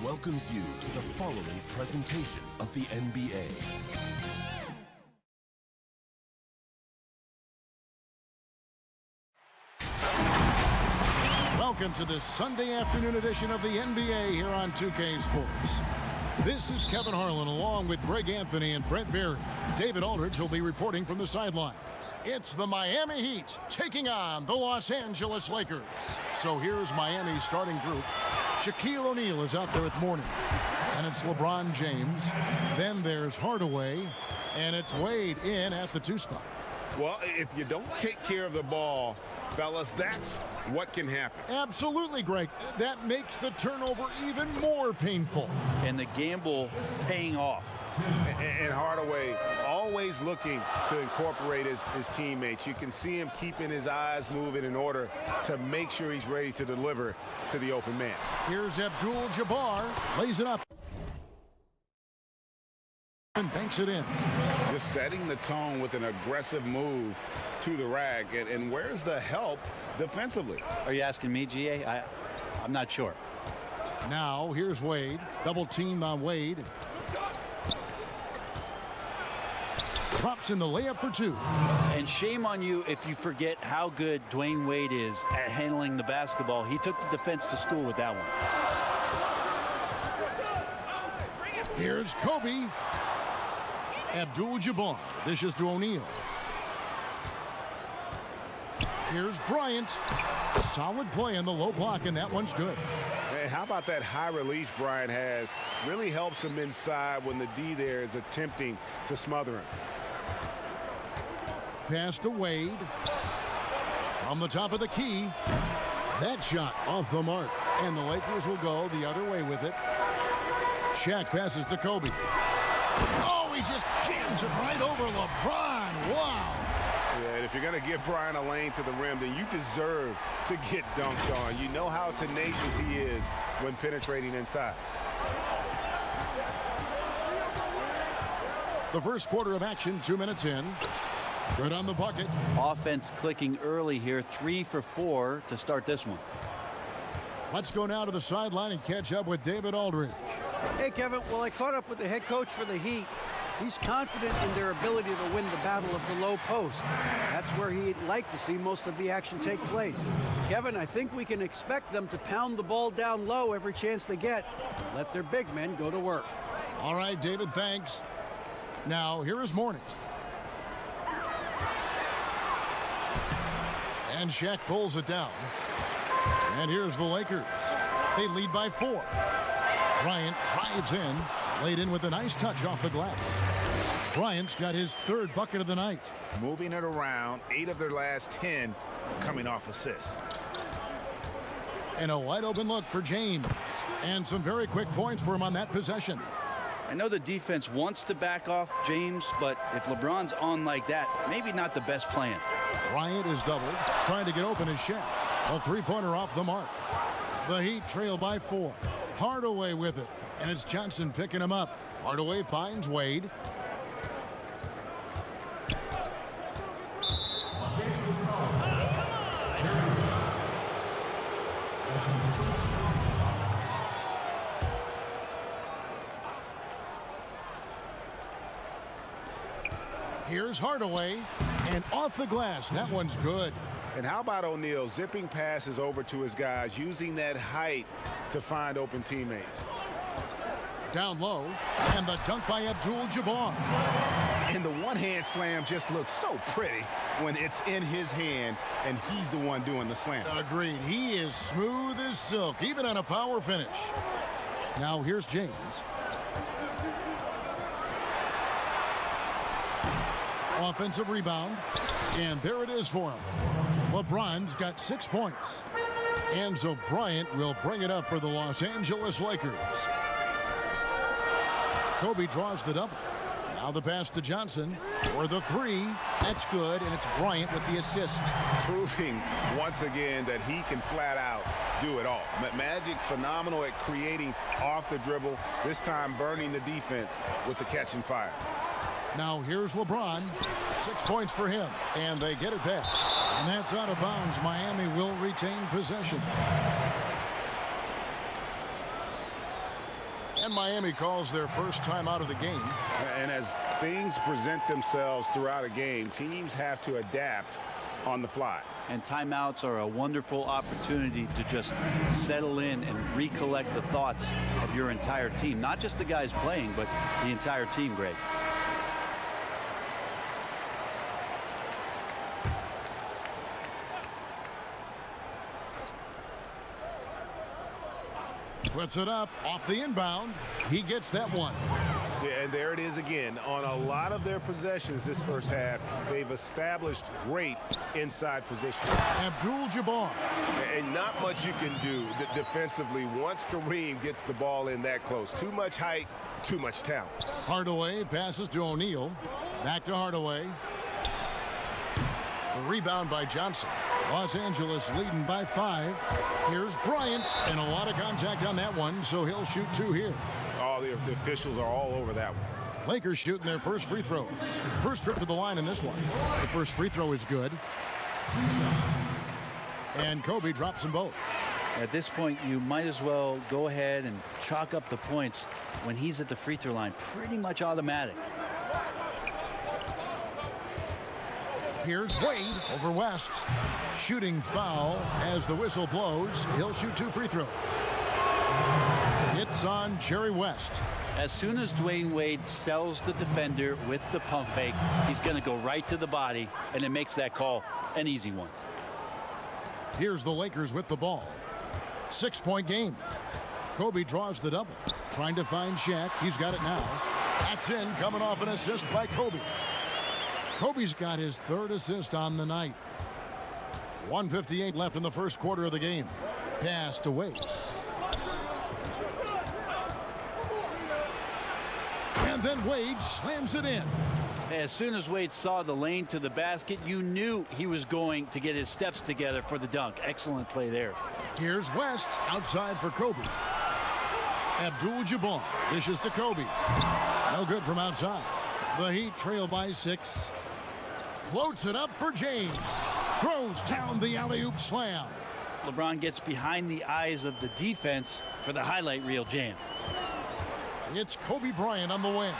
welcomes you to the following presentation of the NBA. Welcome to this Sunday afternoon edition of the NBA here on 2K Sports. This is Kevin Harlan along with Greg Anthony and Brent Berry. David Aldridge will be reporting from the sidelines. It's the Miami Heat taking on the Los Angeles Lakers. So here's Miami's starting group. Shaquille O'Neal is out there with Mourning. And it's LeBron James. Then there's Hardaway. And it's Wade in at the 2 spot. Well, if you don't take care of the ball, fellas, that's what can happen. Absolutely, Greg. That makes the turnover even more painful. And the gamble paying off. And Hardaway always looking to incorporate his teammates. You can see him keeping his eyes moving in order to make sure he's ready to deliver to the open man. Here's Abdul-Jabbar. Lays it up. And banks it in. Just setting the tone with an aggressive move to the rack. And where's the help defensively? Are you asking me, GA? I'm not sure. Now, here's Wade. Double team on Wade. Drops in the layup for 2. And shame on you if you forget how good Dwayne Wade is at handling the basketball. He took the defense to school with that one. Here's Kobe. Abdul-Jabbar dishes to O'Neal. Here's Bryant. Solid play in the low block, and that one's good. Hey, how about that high release Bryant has? Really helps him inside when the D there is attempting to smother him. Pass to Wade. From the top of the key. That shot off the mark. And the Lakers will go the other way with it. Shaq passes to Kobe. Oh, he just jams it right over LeBron. Wow. Yeah, and if you're going to give Bryant a lane to the rim, then you deserve to get dunked on. You know how tenacious he is when penetrating inside. The first quarter of action, 2 minutes in. Good on the bucket. Offense clicking early here, 3 for 4 to start this one. Let's go now to the sideline and catch up with David Aldridge. Hey, Kevin. Well, I caught up with the head coach for the Heat. He's confident in their ability to win the battle of the low post. That's where he'd like to see most of the action take place. Kevin, I think we can expect them to pound the ball down low every chance they get. Let their big men go to work. All right, David, thanks. Now, here is Mourning. And Shaq pulls it down. And here's the Lakers. They lead by 4. Bryant drives in. Laid in with a nice touch off the glass. Bryant's got his 3rd bucket of the night. Moving it around, 8 of their last 10 coming off assists. And a wide open look for James. And some very quick points for him on that possession. I know the defense wants to back off James, but if LeBron's on like that, maybe not the best plan. Bryant is doubled, trying to get open his Shaq. A 3-pointer off the mark. The Heat trail by 4. Hardaway with it. And it's Johnson picking him up. Hardaway finds Wade. Here's Hardaway. And off the glass. That one's good. And how about O'Neal zipping passes over to his guys, using that height to find open teammates. Down low, and the dunk by Abdul-Jabbar. And the one-hand slam just looks so pretty when it's in his hand and he's the one doing the slam. Agreed. He is smooth as silk, even on a power finish. Now here's James. Offensive rebound, and there it is for him. LeBron's got 6 points. And so Bryant will bring it up for the Los Angeles Lakers. Kobe draws the double. Now the pass to Johnson for the 3. That's good, and it's Bryant with the assist. Proving once again that he can flat out do it all. Magic phenomenal at creating off the dribble, this time burning the defense with the catch and fire. Now here's LeBron. 6 points for him, and they get it back. And that's out of bounds. Miami will retain possession. And Miami calls their first time out of the game. And as things present themselves throughout a game, teams have to adapt on the fly. And timeouts are a wonderful opportunity to just settle in and recollect the thoughts of your entire team. Not just the guys playing, but the entire team, Greg. Puts it up off the inbound. He gets that one. Yeah, and there it is again. On a lot of their possessions this first half, they've established great inside position. Abdul-Jabbar. And not much you can do defensively once Kareem gets the ball in that close. Too much height, too much talent. Hardaway passes to O'Neal. Back to Hardaway. The rebound by Johnson. Los Angeles leading by 5. Here's Bryant, and a lot of contact on that one, so he'll shoot 2 here. All the officials are all over that one. Lakers shooting their first free throws. First trip to the line in this one. The first free throw is good. And Kobe drops them both. At this point, you might as well go ahead and chalk up the points when he's at the free throw line. Pretty much automatic. Here's Wade over West. Shooting foul as the whistle blows. He'll shoot 2 free throws. It's on Jerry West. As soon as Dwayne Wade sells the defender with the pump fake, he's going to go right to the body, and it makes that call an easy one. Here's the Lakers with the ball. 6-point game. Kobe draws the double. Trying to find Shaq. He's got it now. That's in, coming off an assist by Kobe. Kobe's got his 3rd assist on the night. 1:58 left in the first quarter of the game. Pass to Wade. And then Wade slams it in. As soon as Wade saw the lane to the basket, you knew he was going to get his steps together for the dunk. Excellent play there. Here's West outside for Kobe. Abdul-Jabbar dishes to Kobe. No good from outside. The Heat trail by 6. Floats it up for James. Throws down the alley-oop slam. LeBron gets behind the eyes of the defense for the highlight reel jam. It's Kobe Bryant on the wing.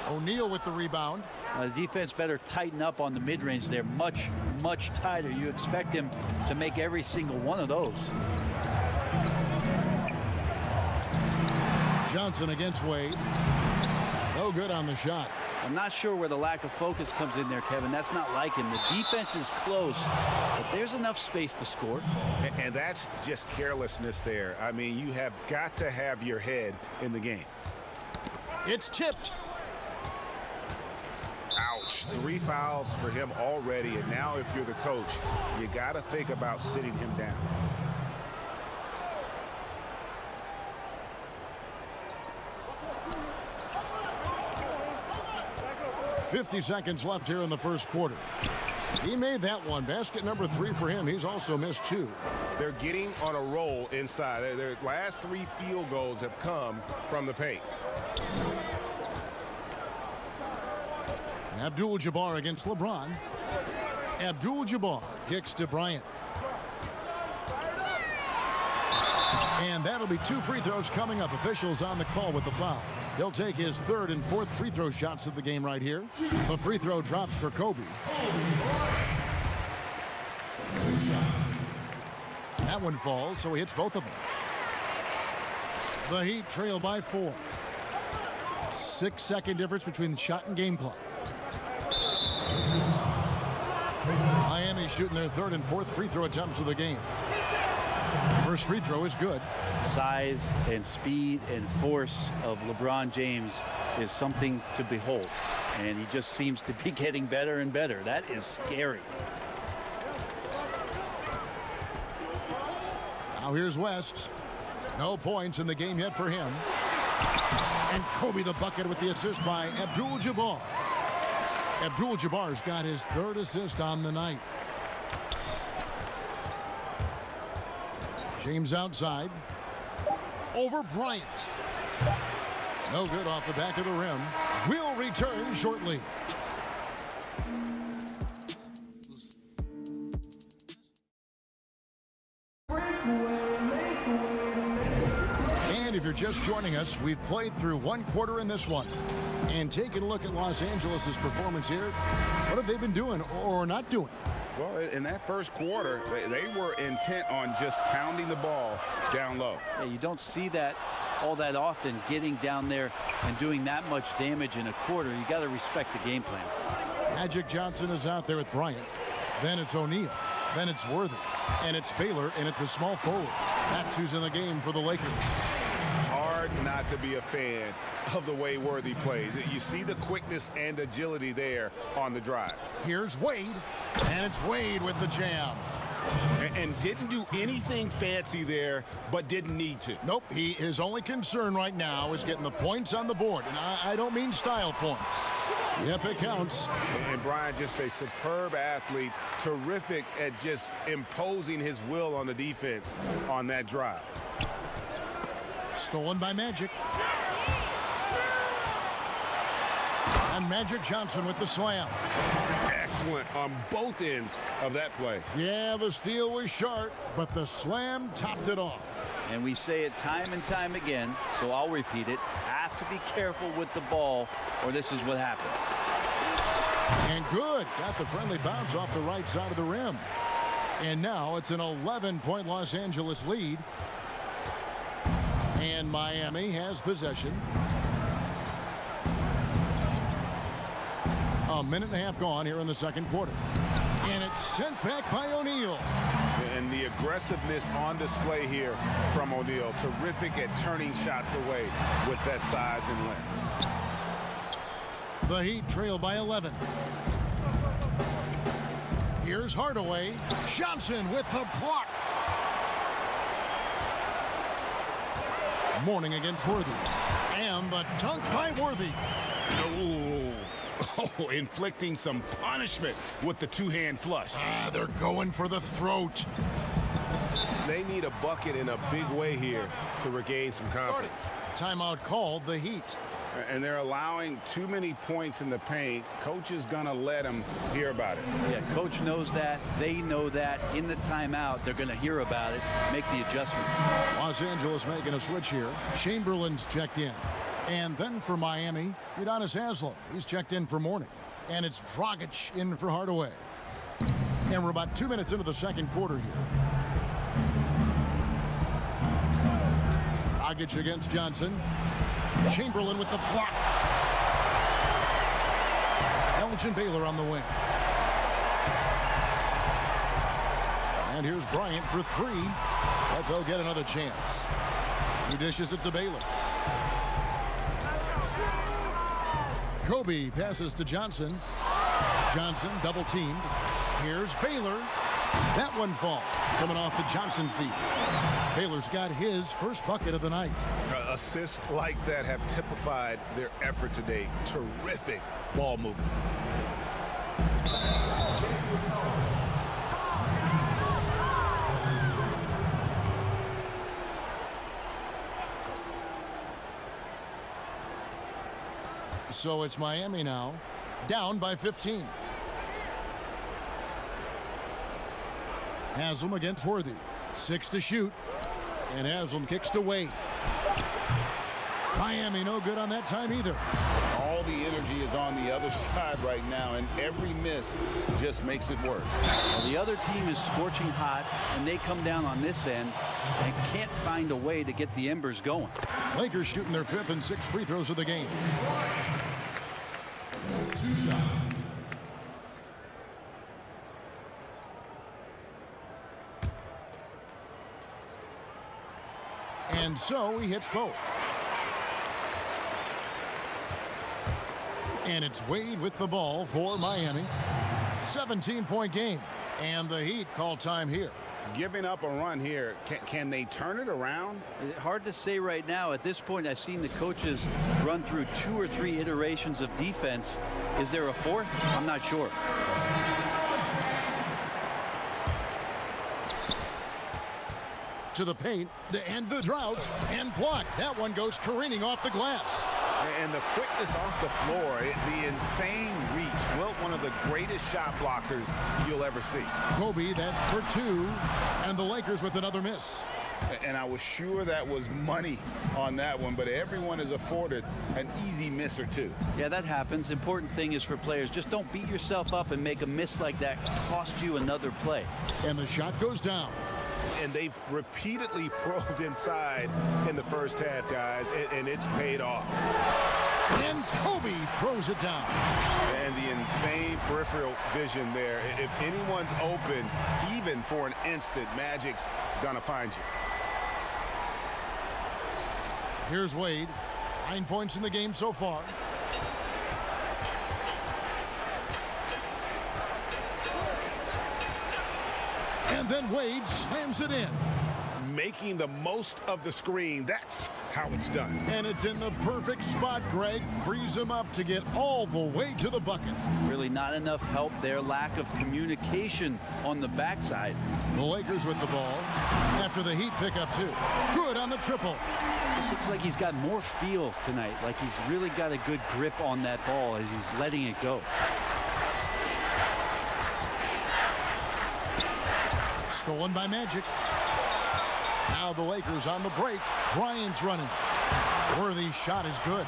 O'Neal with the rebound. The defense better tighten up on the mid-range there. Much, much tighter. You expect him to make every single one of those. Johnson against Wade. No good on the shot. I'm not sure where the lack of focus comes in there, Kevin. That's not like him. The defense is close, but there's enough space to score. And that's just carelessness there. I mean, you have got to have your head in the game. It's tipped. Ouch. 3 fouls for him already, and now if you're the coach, you got to think about sitting him down. 50 seconds left here in the first quarter. He made that one. Basket number 3 for him. He's also missed 2. They're getting on a roll inside. Their last 3 field goals have come from the paint. Abdul-Jabbar against LeBron. Abdul-Jabbar kicks to Bryant. And that'll be 2 free throws coming up. Officials on the call with the foul. He'll take his 3rd and 4th free throw shots of the game right here. The free throw drops for Kobe. That one falls, so he hits both of them. The Heat trail by 4. 6-second difference between the shot and game clock. Miami shooting their 3rd and 4th free throw attempts of the game. First free throw is good. Size and speed and force of LeBron James is something to behold. And he just seems to be getting better and better. That is scary. Now here's West. No points in the game yet for him. And Kobe the bucket with the assist by Abdul-Jabbar. Abdul-Jabbar's got his 3rd assist on the night. James outside. Over Bryant. No good off the back of the rim. Will return shortly. And if you're just joining us, we've played through one quarter in this one. And taking a look at Los Angeles' performance here, what have they been doing or not doing? Well, in that first quarter, they were intent on just pounding the ball down low. Yeah, you don't see that all that often, getting down there and doing that much damage in a quarter. You got to respect the game plan. Magic Johnson is out there with Bryant. Then it's O'Neal. Then it's Worthy. And it's Baylor in at the small forward. That's who's in the game for the Lakers. Hard not to be a fan of the way Worthy plays. You see the quickness and agility there on the drive. Here's Wade. And it's Wade with the jam. And didn't do anything fancy there, but didn't need to. Nope, his only concern right now is getting the points on the board. And I don't mean style points. Yep, it counts. And Brian, just a superb athlete, terrific at just imposing his will on the defense on that drive. Stolen by Magic. And Magic Johnson with the slam. Excellent on both ends of that play. Yeah, the steal was sharp, but the slam topped it off. And we say it time and time again, so I'll repeat it. Have to be careful with the ball, or this is what happens. And good. Got the friendly bounce off the right side of the rim. And now it's an 11-point Los Angeles lead. And Miami has possession. A minute and a half gone here in the second quarter. And it's sent back by O'Neal. And the aggressiveness on display here from O'Neal. Terrific at turning shots away with that size and length. The Heat trail by 11. Here's Hardaway. Johnson with the block. Mourning against Worthy. And the dunk by Worthy. Oh, inflicting some punishment with the two-hand flush. They're going for the throat. They need a bucket in a big way here to regain some confidence. Timeout called, the Heat. And they're allowing too many points in the paint. Coach is going to let them hear about it. Yeah, coach knows that. They know that. In the timeout, they're going to hear about it, make the adjustment. Los Angeles making a switch here. Chamberlain's checked in. And then for Miami, Udonis Haslem. He's checked in for Mourning. And it's Dragic in for Hardaway. And we're about 2 minutes into the second quarter here. Dragic against Johnson. Chamberlain with the block. Elgin Baylor on the wing. And here's Bryant for three. But they'll get another chance. He dishes it to Baylor. Kobe passes to Johnson. Johnson double teamed. Here's Baylor. That one falls. Coming off the Johnson feet. Baylor's got his first bucket of the night. Assists like that have typified their effort today. Terrific ball movement. So it's Miami now, down by 15. Haslem against Worthy. 6 to shoot. And Haslem kicks to Wade. Miami no good on that time either. All the energy is on the other side right now, and every miss just makes it worse. Well, the other team is scorching hot, and they come down on this end and can't find a way to get the embers going. Lakers shooting their 5th and 6th free throws of the game. 2 shots. And so he hits both. And it's Wade with the ball for Miami. 17-point game. And the Heat call time here. Giving up a run here. Can they turn it around? Hard to say right now. At this point, I've seen the coaches run through 2 or 3 iterations of defense. Is there a fourth? I'm not sure. To the paint, to end the drought, and blocked. That one goes careening off the glass. And the quickness off the floor, the insane reach. Well, one of the greatest shot blockers you'll ever see. Kobe, that's for 2. And the Lakers with another miss. And I was sure that was money on that one, but everyone is afforded an easy miss or two. Yeah, that happens. Important thing is for players, just don't beat yourself up and make a miss like that cost you another play. And the shot goes down. And they've repeatedly probed inside in the first half, guys, and it's paid off. And Kobe throws it down. And the insane peripheral vision there. If anyone's open, even for an instant, Magic's gonna find you. Here's Wade. 9 points in the game so far. And then Wade slams it in. Making the most of the screen. That's how it's done. And it's in the perfect spot. Greg frees him up to get all the way to the bucket. Really not enough help there. Lack of communication on the backside. The Lakers with the ball after the Heat pick up two. Good on the triple. This looks like he's got more feel tonight. Like he's really got a good grip on that ball as he's letting it go. Stolen by Magic. Now the Lakers on the break. Bryant's running. Worthy's shot is good.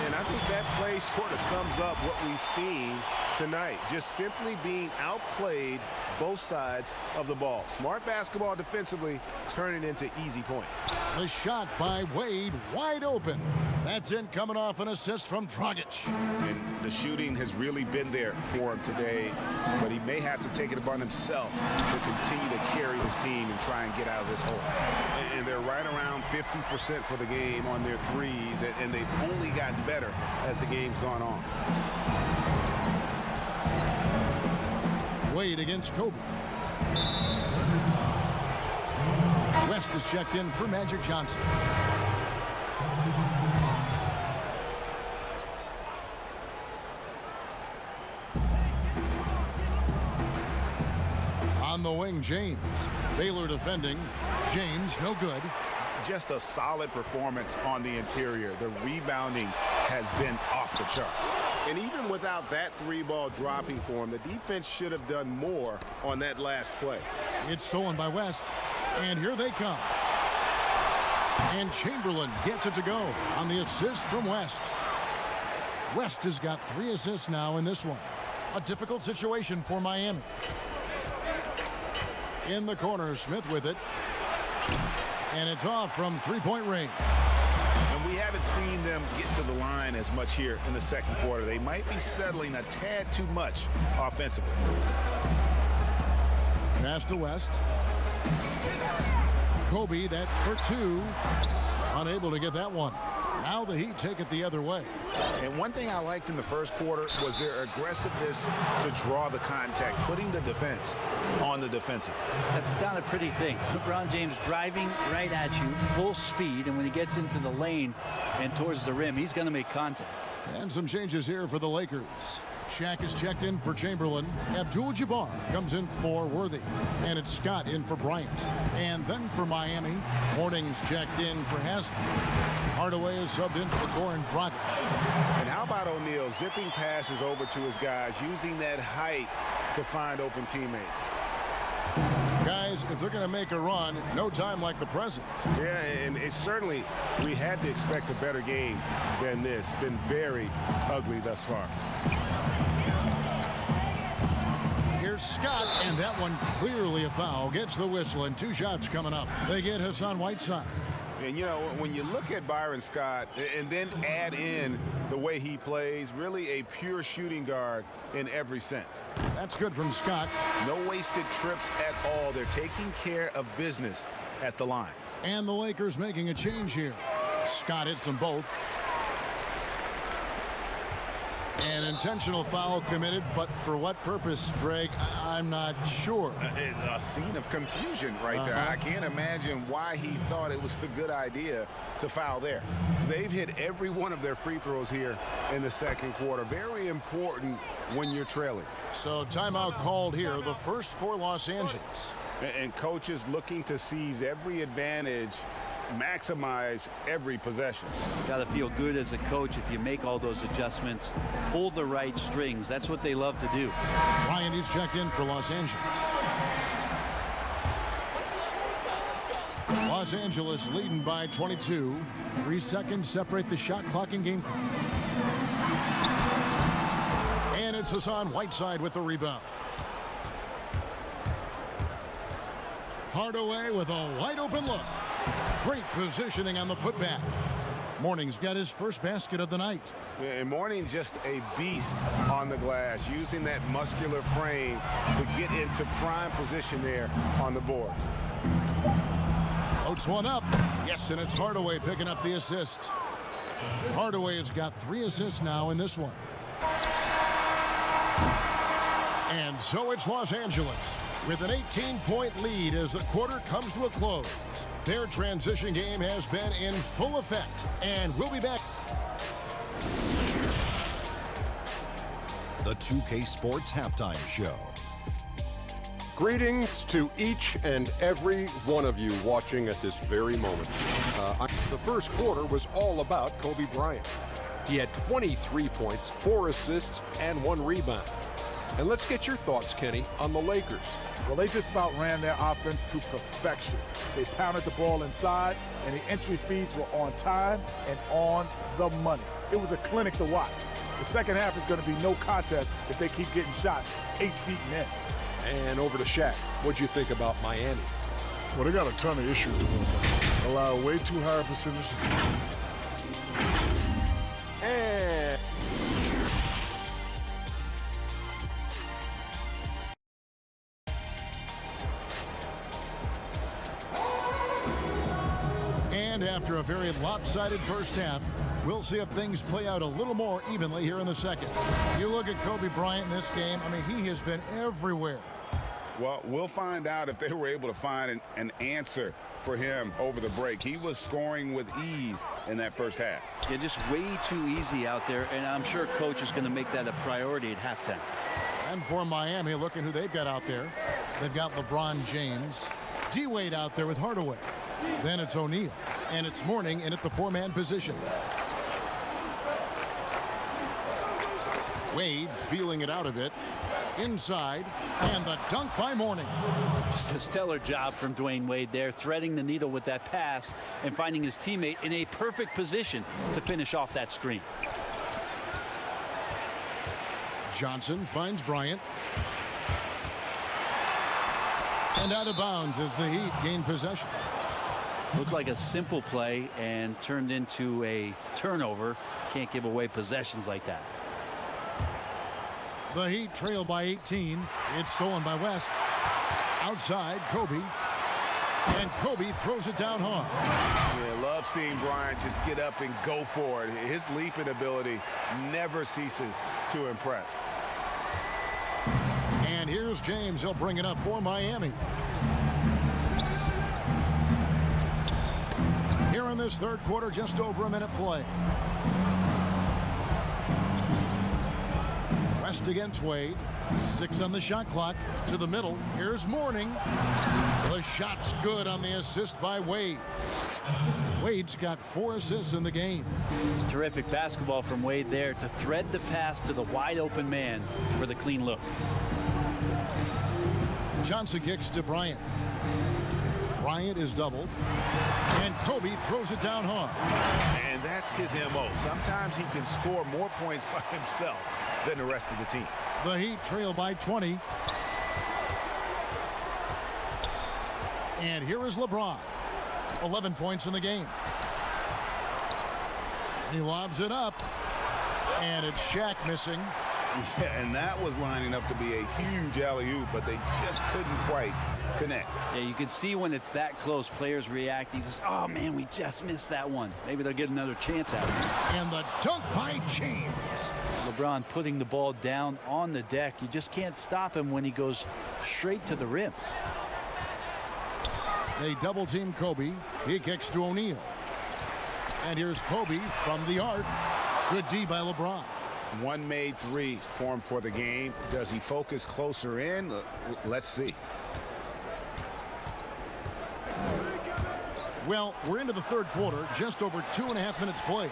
And I think that play sort of sums up what we've seen tonight. Just simply being outplayed both sides of the ball. Smart basketball defensively, turning into easy points. The shot by Wade wide open. That's in, coming off an assist from Dragic. And the shooting has really been there for him today, but he may have to take it upon himself to continue to carry his team and try and get out of this hole. And they're right around 50% for the game on their threes, and they've only gotten better as the game's gone on. Wade against Kobe. West is checked in for Magic Johnson. On the wing, James. Baylor defending. James, no good. Just a solid performance on the interior. The rebounding has been off the charts. And even without that three ball dropping for him, the defense should have done more on that last play. It's stolen by West. And here they come. And Chamberlain gets it to go on the assist from West. West has got 3 assists now in this one. A difficult situation for Miami. In the corner, Smith with it. And it's off from three-point range. And we haven't seen them get to the line as much here in the second quarter. They might be settling a tad too much offensively. Pass to West. Kobe, that's for 2. Unable to get that one. Now the Heat take it the other way. And one thing I liked in the first quarter was their aggressiveness to draw the contact, putting the defense on the defensive. That's not a pretty thing. LeBron James driving right at you, full speed, and when he gets into the lane and towards the rim, he's going to make contact. And some changes here for the Lakers. Shaq is checked in for Chamberlain. Abdul-Jabbar comes in for Worthy. And it's Scott in for Bryant. And then for Miami, Horning's checked in for Haslem. Hardaway is subbed in for Goran Dragic. And how about O'Neal zipping passes over to his guys, using that height to find open teammates? Guys, if they're going to make a run, no time like the present. Yeah, and it's certainly, we had to expect a better game than this. Been very ugly thus far. Here's Scott, and that one clearly a foul. Gets the whistle, and 2 shots coming up. They get Hassan Whiteside. And, you know, when you look at Byron Scott and then add in the way he plays, really a pure shooting guard in every sense. That's good from Scott. No wasted trips at all. They're taking care of business at the line. And the Lakers making a change here. Scott hits them both. An intentional foul committed, but for what purpose, Greg, I'm not sure. A scene of confusion right there. I can't imagine why he thought it was a good idea to foul there. They've hit every one of their free throws here in the second quarter. Very important when you're trailing. So timeout called here, the first for Los Angeles. And coaches looking to seize every advantage, maximize every possession. Got to feel good as a coach if you make all those adjustments, pull the right strings. That's what they love to do. Ryan is checked in for Los Angeles. Los Angeles leading by 22. 3 seconds separate the shot clock and game clock. And it's Hassan Whiteside with the rebound. Hardaway with a wide open look. Great positioning on the putback. Mourning's got his first basket of the night. And Mourning just a beast on the glass, using that muscular frame to get into prime position there on the board. Floats one up. Yes, and it's Hardaway picking up the assist. Hardaway has got 3 assists now in this one. And so it's Los Angeles with an 18-point lead as the quarter comes to a close. Their transition game has been in full effect, and we'll be back. The 2K Sports Halftime Show. Greetings to each and every one of you watching at this very moment. The first quarter was all about Kobe Bryant. He had 23 points, 4 assists, and 1 rebound. And let's get your thoughts, Kenny, on the Lakers. Well, they just about ran their offense to perfection. They pounded the ball inside, and the entry feeds were on time and on the money. It was a clinic to watch. The second half is going to be no contest if they keep getting shots 8 feet and in. And over to Shaq. What'd you think about Miami? Well, they got a ton of issues to work on. Allow way too high a percentage. And after a very lopsided first half, we'll see if things play out a little more evenly here in the second. You look at Kobe Bryant in this game, I mean, he has been everywhere. Well, we'll find out if they were able to find an answer for him over the break. He was scoring with ease in that first half. Yeah, just way too easy out there, and I'm sure coach is going to make that a priority at halftime. And for Miami, look at who they've got out there. They've got LeBron James, D-Wade out there with Hardaway. Then it's O'Neal, and it's Mourning in at the 4-man position. Wade feeling it out a bit. Inside, and the dunk by Mourning. Just a stellar job from Dwayne Wade there, threading the needle with that pass and finding his teammate in a perfect position to finish off that screen. Johnson finds Bryant. And out of bounds as the Heat gain possession. Looked like a simple play and turned into a turnover. Can't give away possessions like that. The Heat trail by 18. It's stolen by West. Outside, Kobe. And Kobe throws it down hard. Yeah, love seeing Bryant just get up and go for it. His leaping ability never ceases to impress. And here's James. He'll bring it up for Miami. Here in this third quarter, just over a minute play. West against Wade. 6 on the shot clock. To the middle. Here's Mourning. The shot's good on the assist by Wade. Wade's got 4 assists in the game. Terrific basketball from Wade there to thread the pass to the wide open man for the clean look. Johnson kicks to Bryant. Bryant is doubled. And Kobe throws it down hard. And that's his MO. Sometimes he can score more points by himself than the rest of the team. The Heat trail by 20. And here is LeBron. 11 points in the game. He lobs it up. And it's Shaq missing. Yeah, and that was lining up to be a huge alley-oop, but they just couldn't quite connect. Yeah, you can see when it's that close, players reacting. Just, oh, man, we just missed that one. Maybe they'll get another chance at it. And the dunk by James. LeBron putting the ball down on the deck. You just can't stop him when he goes straight to the rim. They double team Kobe. He kicks to O'Neal. And here's Kobe from the arc. Good D by LeBron. One made 3 for him for the game. Does he focus closer in? Let's see. Well, we're into the third quarter. Just over 2.5 minutes played.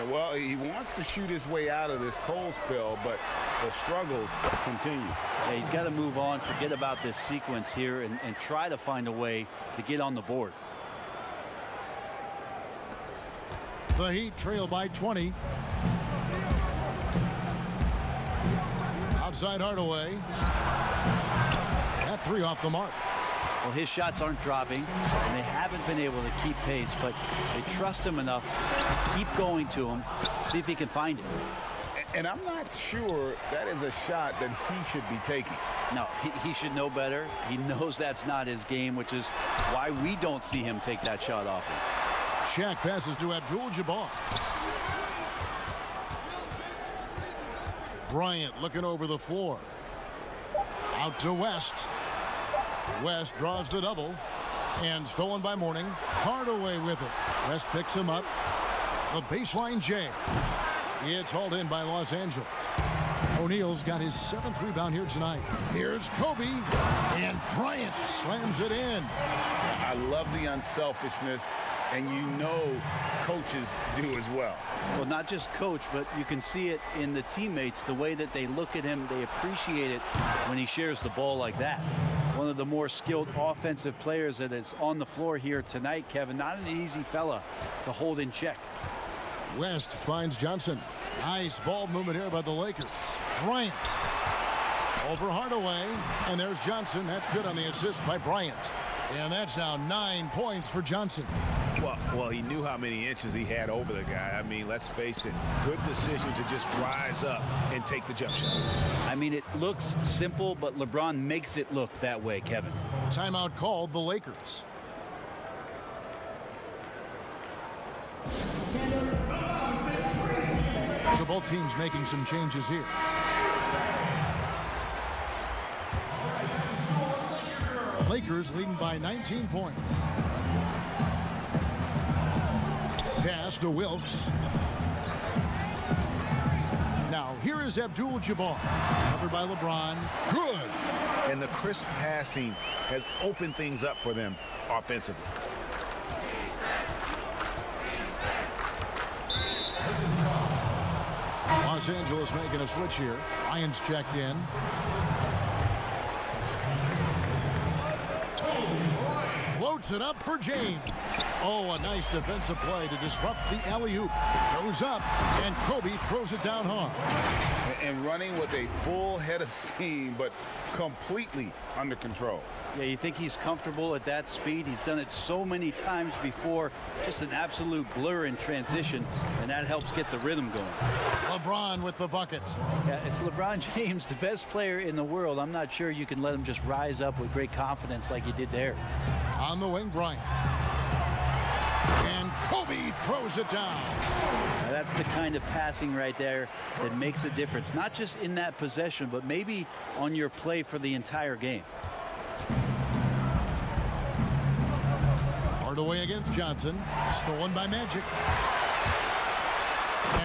Well, he wants to shoot his way out of this cold spell, but the struggles continue. Yeah, he's got to move on, forget about this sequence here, and try to find a way to get on the board. The Heat trail by 20. Outside Hardaway. That three off the mark. Well, his shots aren't dropping, and they haven't been able to keep pace, but they trust him enough to keep going to him, see if he can find it. And I'm not sure that is a shot that he should be taking. No, he should know better. He knows that's not his game, which is why we don't see him take that shot often. Shaq passes to Abdul-Jabbar. Bryant looking over the floor. Out to West. West draws the double. And stolen by Mourning. Hardaway with it. West picks him up. The baseline J. It's hauled in by Los Angeles. O'Neal's got his 7th rebound here tonight. Here's Kobe. And Bryant slams it in. I love the unselfishness. And you know coaches do as well. Well, not just coach, but you can see it in the teammates, the way that they look at him. They appreciate it when he shares the ball like that. One of the more skilled offensive players that is on the floor here tonight, Kevin. Not an easy fella to hold in check. West finds Johnson. Nice ball movement here by the Lakers. Bryant over Hardaway. And there's Johnson. That's good on the assist by Bryant. And that's now 9 points for Johnson. Well, he knew how many inches he had over the guy. I mean, let's face it, good decision to just rise up and take the jump shot. I mean, it looks simple, but LeBron makes it look that way, Kevin. Timeout called the Lakers. So both teams making some changes here. Lakers leading by 19 points. Pass to Wilkes. Now here is Abdul-Jabbar. Covered by LeBron. Good. And the crisp passing has opened things up for them offensively. Los Angeles making a switch here. Ryan's checked in. Floats it up for James. Oh, a nice defensive play to disrupt the alley-oop. Goes up, and Kobe throws it down hard. And running with a full head of steam, but completely under control. Yeah, you think he's comfortable at that speed? He's done it so many times before. Just an absolute blur in transition, and that helps get the rhythm going. LeBron with the bucket. Yeah, it's LeBron James, the best player in the world. I'm not sure you can let him just rise up with great confidence like you did there. On the wing, Bryant. And Kobe throws it down. Now that's the kind of passing right there that makes a difference, not just in that possession, but maybe on your play for the entire game. Hardaway against Johnson. Stolen by Magic.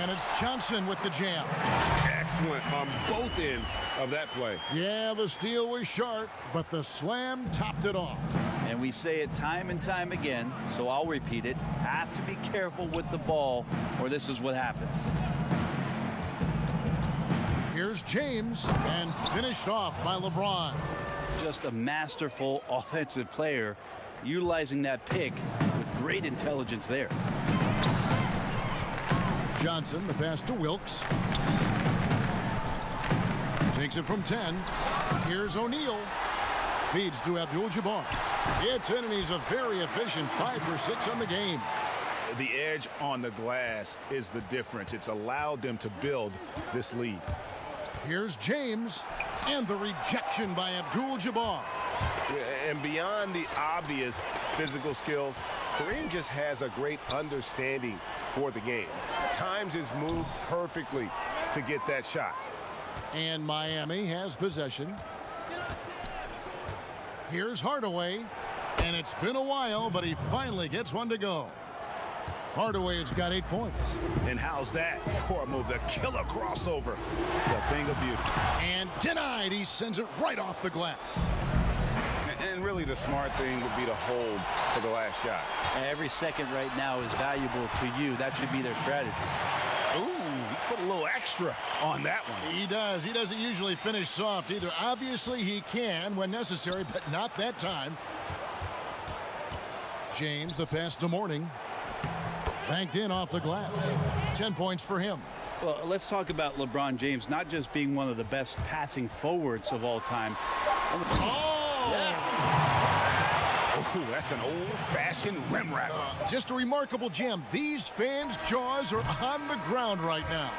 And it's Johnson with the jam. Excellent on both ends of that play. Yeah, the steal was sharp, but the slam topped it off. And we say it time and time again, so I'll repeat it. Have to be careful with the ball, or this is what happens. Here's James, and finished off by LeBron. Just a masterful offensive player, utilizing that pick with great intelligence there. Johnson, the pass to Wilkes. Takes it from 10. Here's O'Neal. Feeds to Abdul-Jabbar. It's in, and he's a very efficient 5 for 6 on the game. The edge on the glass is the difference. It's allowed them to build this lead. Here's James, and the rejection by Abdul-Jabbar. And beyond the obvious physical skills, Kareem just has a great understanding for the game. Times his move perfectly to get that shot. And Miami has possession. Here's Hardaway, and it's been a while, but he finally gets one to go. Hardaway's got 8 points. And how's that for a move? The killer crossover. It's a thing of beauty. And denied. He sends it right off the glass. And really the smart thing would be to hold for the last shot. Every second right now is valuable to you. That should be their strategy. Ooh, he put a little extra on that one. He does. He doesn't usually finish soft either. Obviously, he can when necessary, but not that time. James, the pass to Mourning. Banked in off the glass. 10 points for him. Well, let's talk about LeBron James not just being one of the best passing forwards of all time. Oh! Yeah. Ooh, that's an old-fashioned rim rattler. Just a remarkable gem. These fans' jaws are on the ground right now.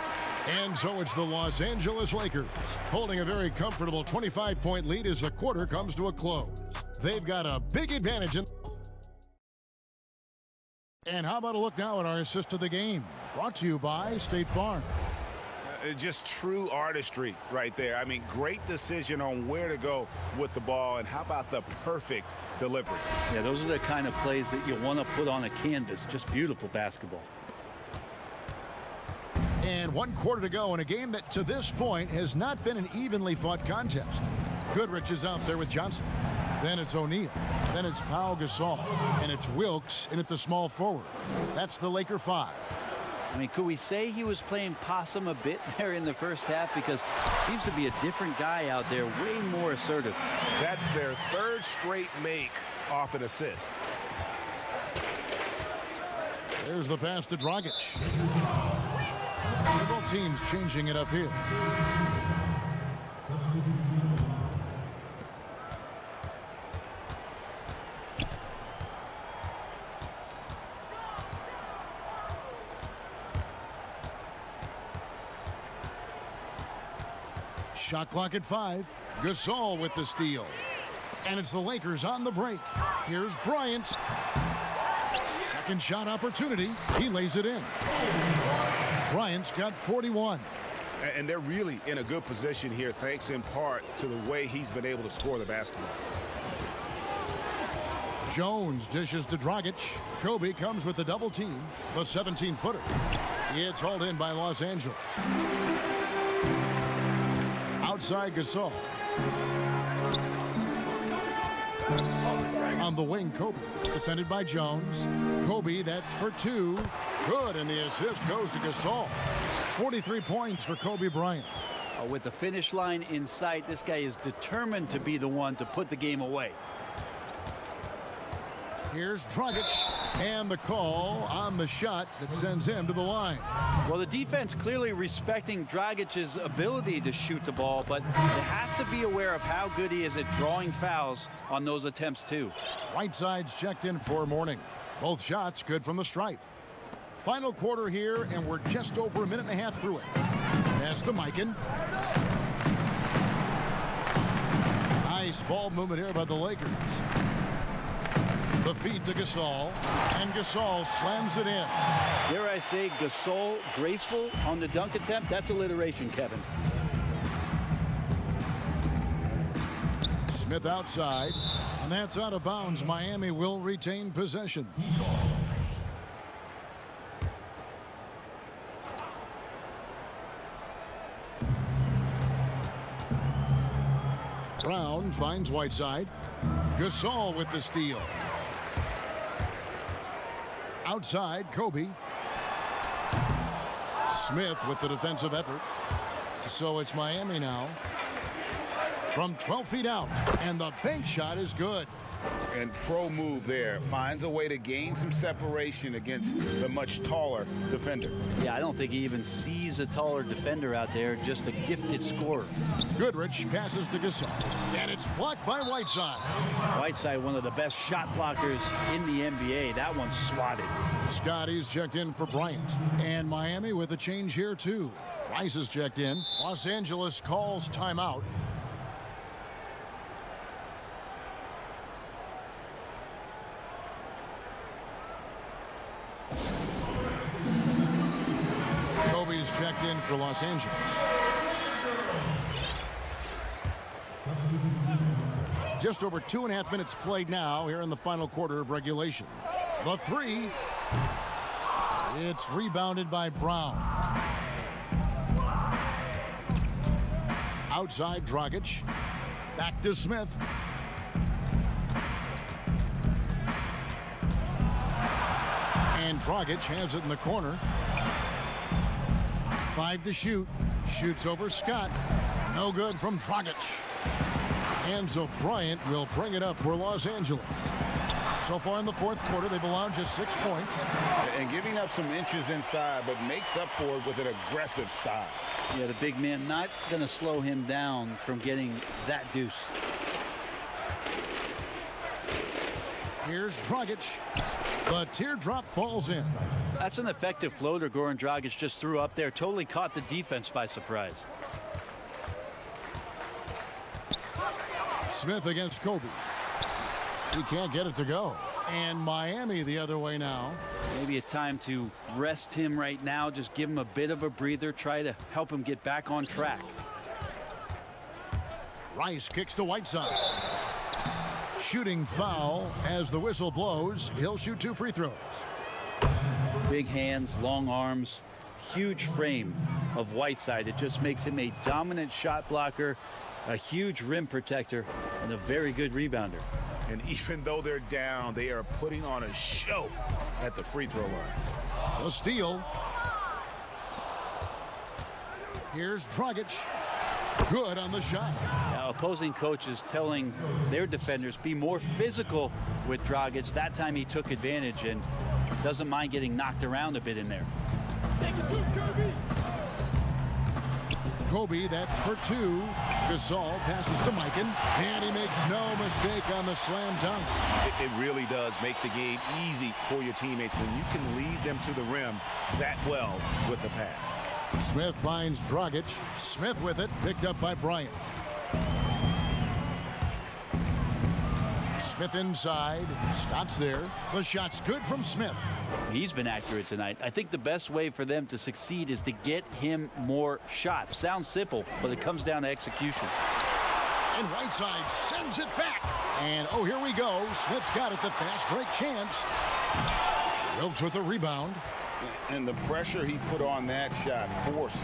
And so it's the Los Angeles Lakers holding a very comfortable 25-point lead as the quarter comes to a close. They've got a big advantage. And how about a look now at our assist of the game? Brought to you by State Farm. Just true artistry right there. I mean, great decision on where to go with the ball, and how about the perfect delivery? Yeah, those are the kind of plays that you want to put on a canvas. Just beautiful basketball. And 1 quarter to go in a game that to this point has not been an evenly fought contest. Goodrich is out there with Johnson. Then it's O'Neal. Then it's Pau Gasol. And it's Wilkes in at the small forward. That's the Laker 5. I mean, could we say he was playing possum a bit there in the first half? Because seems to be a different guy out there, way more assertive. That's their 3rd straight make off an assist. There's the pass to Dragic. Several teams changing it up here. Shot clock at 5. Gasol with the steal. And it's the Lakers on the break. Here's Bryant. Second shot opportunity. He lays it in. Bryant's got 41. And they're really in a good position here, thanks in part to the way he's been able to score the basketball. Jones dishes to Dragic. Kobe comes with the double team. The 17-footer. It's hauled in by Los Angeles. Outside Gasol. On the wing, Kobe. Defended by Jones. Kobe, that's for 2. Good, and the assist goes to Gasol. 43 points for Kobe Bryant. With the finish line in sight, this guy is determined to be the one to put the game away. Here's Dragic, and the call on the shot that sends him to the line. Well, the defense clearly respecting Dragic's ability to shoot the ball, but they have to be aware of how good he is at drawing fouls on those attempts, too. Whiteside's checked in for Mourning. Both shots good from the stripe. Final quarter here, and we're just over a minute and a half through it. Pass to Mikan. Nice ball movement here by the Lakers. The feed to Gasol, and Gasol slams it in. Dare I say Gasol graceful on the dunk attempt? That's alliteration, Kevin. Smith outside, and that's out of bounds. Miami will retain possession. Brown finds Whiteside. Gasol with the steal. Outside, Kobe. Smith with the defensive effort. So it's Miami now. From 12 feet out, and the bank shot is good. And pro move there. Finds a way to gain some separation against the much taller defender. Yeah, I don't think he even sees a taller defender out there, just a gifted scorer. Goodrich passes to Gasol, and it's blocked by Whiteside. Whiteside, one of the best shot blockers in the NBA. That one's swatted. Scotty's checked in for Bryant, and Miami with a change here too. Rice is checked in. Los Angeles calls timeout. Kobe's checked in for Los Angeles. Just over 2.5 minutes played now here in the final quarter of regulation. The 3. It's rebounded by Brown. Outside Dragic. Back to Smith. And Dragic has it in the corner. 5 to shoot. Shoots over Scott. No good from Dragic. And so Bryant will bring it up for Los Angeles. So far in the fourth quarter, they've allowed just 6 points. And giving up some inches inside, but makes up for it with an aggressive style. Yeah, the big man not going to slow him down from getting that deuce. Here's Dragic. The teardrop falls in. That's an effective floater Goran Dragic just threw up there. Totally caught the defense by surprise. Smith against Kobe. He can't get it to go. And Miami the other way now. Maybe a time to rest him right now. Just give him a bit of a breather. Try to help him get back on track. Rice kicks to Whiteside. Shooting foul as the whistle blows. He'll shoot 2 free throws. Big hands, long arms, huge frame of Whiteside. It just makes him a dominant shot blocker, a huge rim protector, and a very good rebounder. And even though they're down, they are putting on a show at the free throw line. The steal. Here's Dragic. Good on the shot. Now, opposing coaches telling their defenders be more physical with Dragic. That time he took advantage and doesn't mind getting knocked around a bit in there. Kobe, that's for 2. Gasol passes to Mikan, and he makes no mistake on the slam dunk. It really does make the game easy for your teammates when you can lead them to the rim that well with the pass. Smith finds Dragic. Smith with it, picked up by Bryant. Smith inside. Scott's there. The shot's good from Smith. He's been accurate tonight. I think the best way for them to succeed is to get him more shots. Sounds simple, but it comes down to execution. And Whiteside sends it back. And oh, here we go. Smith's got it, the fast break chance. Wilkes with the rebound. And the pressure he put on that shot forced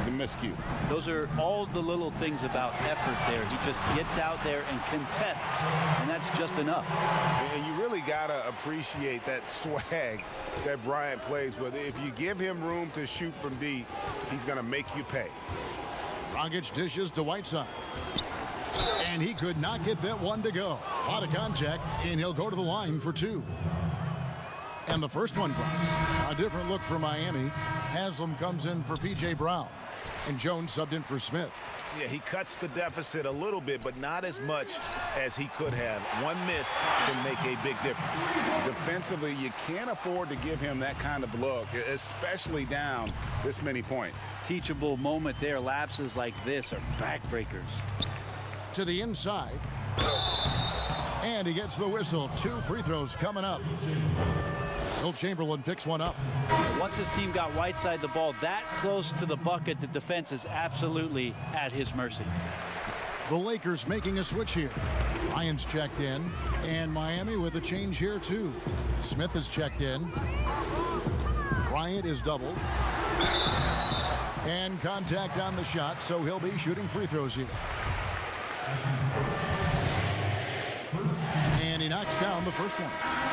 the miscue. Those are all the little things about effort there. He just gets out there and contests, and that's just enough. And you really got to appreciate that swag that Bryant plays with. If you give him room to shoot from deep, he's going to make you pay. Dragic dishes to Whiteside. And he could not get that one to go. A lot of contact, and he'll go to the line for 2. And the first one drops. A different look for Miami. Haslam comes in for P.J. Brown. And Jones subbed in for Smith. Yeah, he cuts the deficit a little bit, but not as much as he could have. One miss can make a big difference. Defensively, you can't afford to give him that kind of look, especially down this many points. Teachable moment there. Lapses like this are backbreakers. To the inside. And he gets the whistle. 2 free throws coming up. Will Chamberlain picks one up. Once his team got Whiteside the ball that close to the bucket, the defense is absolutely at his mercy. The Lakers making a switch here. Ryan's checked in, and Miami with a change here too. Smith is checked in. Bryant is doubled. And contact on the shot, so he'll be shooting free throws here. And he knocks down the first one.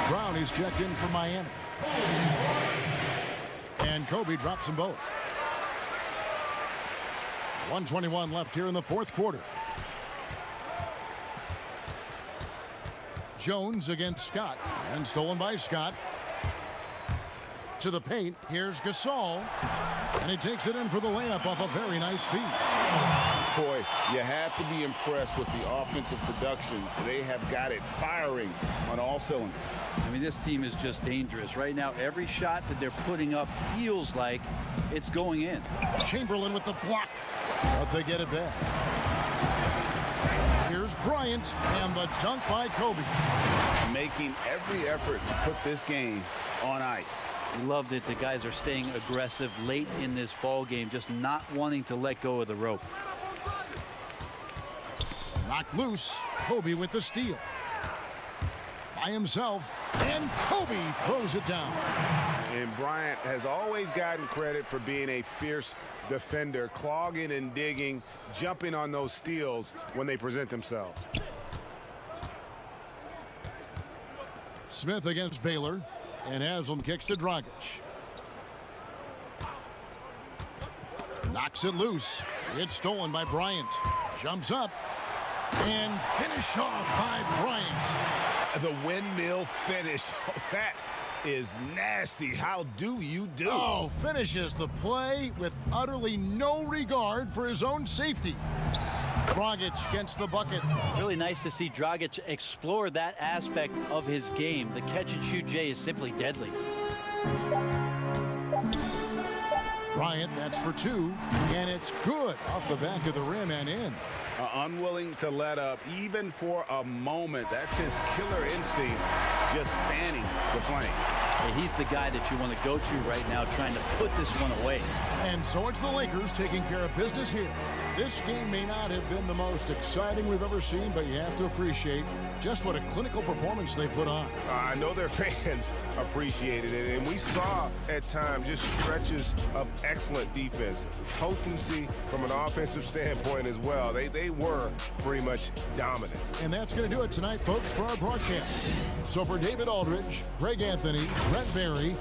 Brown is checked in for Miami. And Kobe drops them both. 1:21 left here in the fourth quarter. Jones against Scott. And stolen by Scott. To the paint. Here's Gasol. And he takes it in for the layup off a very nice feed. Boy, you have to be impressed with the offensive production. They have got it firing on all cylinders. I mean, this team is just dangerous. Right now, every shot that they're putting up feels like it's going in. Chamberlain with the block. But they get it back. Here's Bryant and the dunk by Kobe. Making every effort to put this game on ice. Loved it. The guys are staying aggressive late in this ball game, just not wanting to let go of the rope. Knocked loose. Kobe with the steal. By himself. And Kobe throws it down. And Bryant has always gotten credit for being a fierce defender, clogging and digging, jumping on those steals when they present themselves. Smith against Baylor. And Haslam kicks to Dragic. Knocks it loose. It's stolen by Bryant. Jumps up. And finished off by Bryant. The windmill finish. That is nasty. How do you do? Oh, finishes the play with utterly no regard for his own safety. Dragic gets the bucket. Really nice to see Dragic explore that aspect of his game. The catch-and-shoot J is simply deadly. Bryant, that's for two, and it's good off the back of the rim and in. Unwilling to let up, even for a moment. That's his killer instinct, just fanning the flame. Yeah, he's the guy that you want to go to right now, trying to put this one away. And so it's the Lakers taking care of business here. This game may not have been the most exciting we've ever seen, but you have to appreciate just what a clinical performance they put on. I know their fans appreciated it, and we saw at times just stretches of excellent defense. Potency from an offensive standpoint as well. They were pretty much dominant. And that's going to do it tonight, folks, for our broadcast. So for David Aldridge, Greg Anthony, Brent Barry,